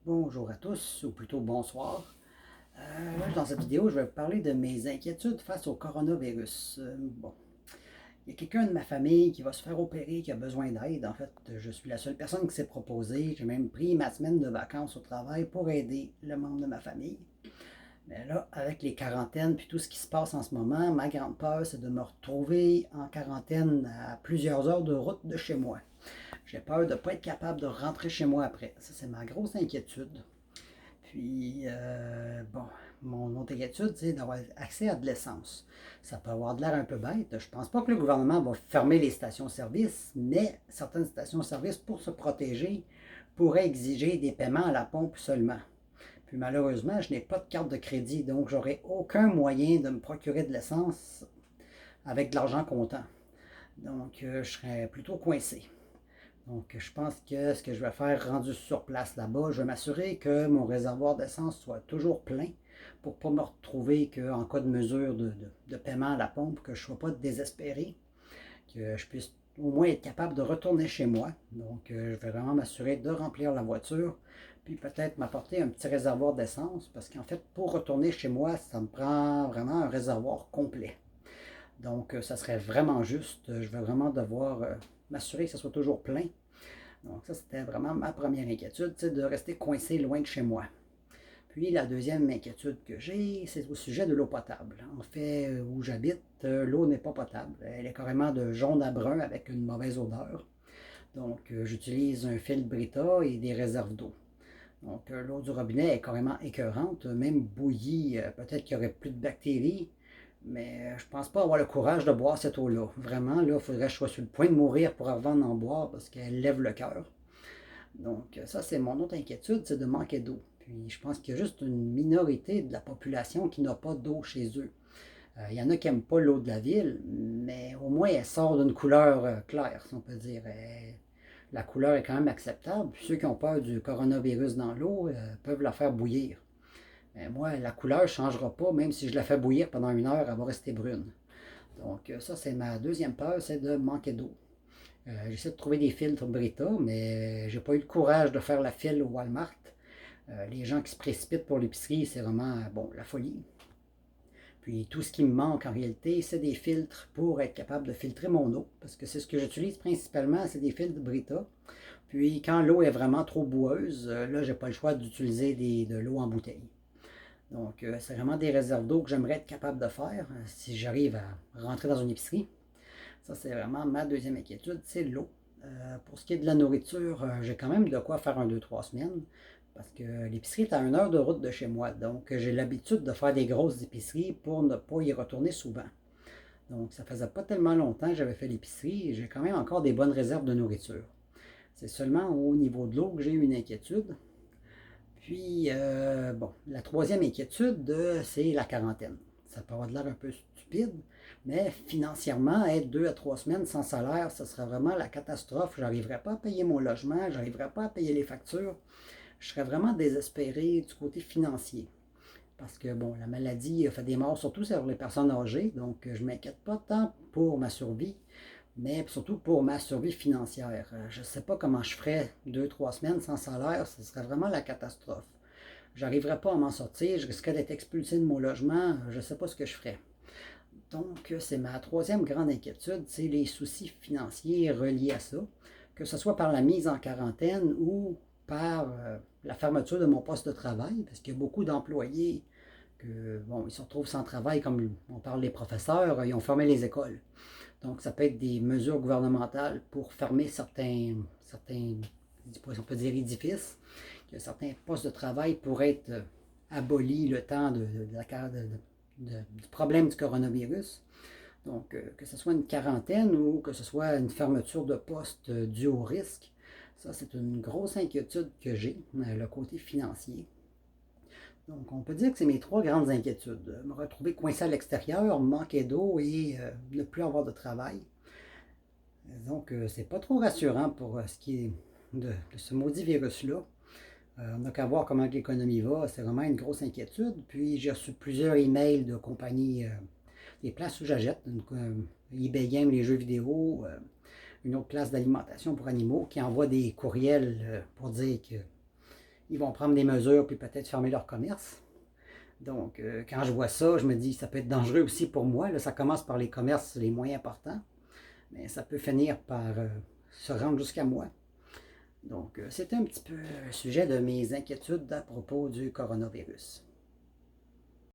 Bonjour à tous, ou plutôt bonsoir. Dans cette vidéo, je vais vous parler de mes inquiétudes face au coronavirus. Il y a quelqu'un de ma famille qui va se faire opérer, qui a besoin d'aide. En fait, je suis la seule personne qui s'est proposée. J'ai même pris ma semaine de vacances au travail pour aider le membre de ma famille. Mais là, avec les quarantaines puis tout ce qui se passe en ce moment, ma grande peur, c'est de me retrouver en quarantaine à plusieurs heures de route de chez moi. J'ai peur de ne pas être capable de rentrer chez moi après. Ça, c'est ma grosse inquiétude. Puis, mon autre inquiétude, c'est d'avoir accès à de l'essence. Ça peut avoir de l'air un peu bête. Je pense pas que le gouvernement va fermer les stations-service, mais certaines stations-service, pour se protéger, pourraient exiger des paiements à la pompe seulement. Puis malheureusement, je n'ai pas de carte de crédit, donc j'aurai aucun moyen de me procurer de l'essence avec de l'argent comptant. Donc, je serais plutôt coincé. Donc, je pense que ce que je vais faire rendu sur place là-bas, je vais m'assurer que mon réservoir d'essence soit toujours plein pour ne pas me retrouver qu'en cas de mesure de paiement à la pompe, que je ne sois pas désespéré, que je puisse au moins être capable de retourner chez moi. Donc, je vais vraiment m'assurer de remplir la voiture, puis peut-être m'apporter un petit réservoir d'essence, parce qu'en fait, pour retourner chez moi, ça me prend vraiment un réservoir complet. Donc, ça serait vraiment juste. Je vais vraiment devoir m'assurer que ça soit toujours plein. Donc ça, c'était vraiment ma première inquiétude, c'est de rester coincé loin de chez moi. Puis la deuxième inquiétude que j'ai, c'est au sujet de l'eau potable. En fait, où j'habite, l'eau n'est pas potable. Elle est carrément de jaune à brun avec une mauvaise odeur. Donc j'utilise un filtre Brita et des réserves d'eau. Donc l'eau du robinet est carrément écœurante, même bouillie, peut-être qu'il y aurait plus de bactéries, mais je pense pas avoir le courage de boire cette eau-là. Vraiment, là, il faudrait que je sois sur le point de mourir pour avant d'en boire parce qu'elle lève le cœur. Donc ça, c'est mon autre inquiétude, c'est de manquer d'eau. Puis je pense qu'il y a juste une minorité de la population qui n'a pas d'eau chez eux. Il y en a qui n'aiment pas l'eau de la ville, mais au moins elle sort d'une couleur claire, si on peut dire. La couleur est quand même acceptable. Puis ceux qui ont peur du coronavirus dans l'eau peuvent la faire bouillir. Mais moi, la couleur ne changera pas, même si je la fais bouillir pendant une heure, elle va rester brune. Donc ça, c'est ma deuxième peur, c'est de manquer d'eau. J'essaie de trouver des filtres Brita, mais j'ai pas eu le courage de faire la file au Walmart. Les gens qui se précipitent pour l'épicerie, c'est vraiment bon, la folie. Puis tout ce qui me manque en réalité, c'est des filtres pour être capable de filtrer mon eau, parce que c'est ce que j'utilise principalement, c'est des filtres Brita. Puis quand l'eau est vraiment trop boueuse, là, j'ai pas le choix d'utiliser de l'eau en bouteille. Donc, c'est vraiment des réserves d'eau que j'aimerais être capable de faire si j'arrive à rentrer dans une épicerie. Ça, c'est vraiment ma deuxième inquiétude, c'est l'eau. Pour ce qui est de la nourriture, j'ai quand même de quoi faire un 2-3 semaines. Parce que l'épicerie est à 1 heure de route de chez moi. Donc, j'ai l'habitude de faire des grosses épiceries pour ne pas y retourner souvent. Donc, ça faisait pas tellement longtemps que j'avais fait l'épicerie et j'ai quand même encore des bonnes réserves de nourriture. C'est seulement au niveau de l'eau que j'ai eu une inquiétude. Puis, la troisième inquiétude, c'est la quarantaine. Ça peut avoir de l'air un peu stupide, mais financièrement, être 2 à 3 semaines sans salaire, ce serait vraiment la catastrophe. Je n'arriverais pas à payer mon logement, je n'arriverais pas à payer les factures. Je serais vraiment désespéré du côté financier. Parce que, bon, la maladie a fait des morts, surtout sur les personnes âgées, donc je ne m'inquiète pas tant pour ma survie, mais surtout pour ma survie financière. Je ne sais pas comment je ferais 2-3 semaines sans salaire, ce serait vraiment la catastrophe. J'arriverais pas à m'en sortir, je risquerais d'être expulsé de mon logement, je ne sais pas ce que je ferais. Donc, c'est ma troisième grande inquiétude, c'est les soucis financiers reliés à ça, que ce soit par la mise en quarantaine ou par la fermeture de mon poste de travail, parce qu'il y a beaucoup d'employés que, bon, ils se retrouvent sans travail, comme on parle des professeurs, ils ont fermé les écoles. Donc, ça peut être des mesures gouvernementales pour fermer certains on peut dire édifices, que certains postes de travail pourraient être abolis le temps du problème du coronavirus. Donc, que ce soit une quarantaine ou que ce soit une fermeture de poste due au risque, ça, c'est une grosse inquiétude que j'ai, le côté financier. Donc, on peut dire que c'est mes trois grandes inquiétudes. Me retrouver coincé à l'extérieur, manquer d'eau et ne plus avoir de travail. Donc, c'est pas trop rassurant pour ce qui est de ce maudit virus-là. On n'a qu'à voir comment l'économie va. C'est vraiment une grosse inquiétude. Puis, j'ai reçu plusieurs emails de compagnies, des places où j'achète, eBay Game, les jeux vidéo, une autre place d'alimentation pour animaux, qui envoient des courriels pour dire qu'ils ils vont prendre des mesures puis peut-être fermer leur commerce. Donc, quand je vois ça, je me dis ça peut être dangereux aussi pour moi. Là, ça commence par les commerces les moins importants, mais ça peut finir par se rendre jusqu'à moi. Donc, c'était un petit peu le sujet de mes inquiétudes à propos du coronavirus.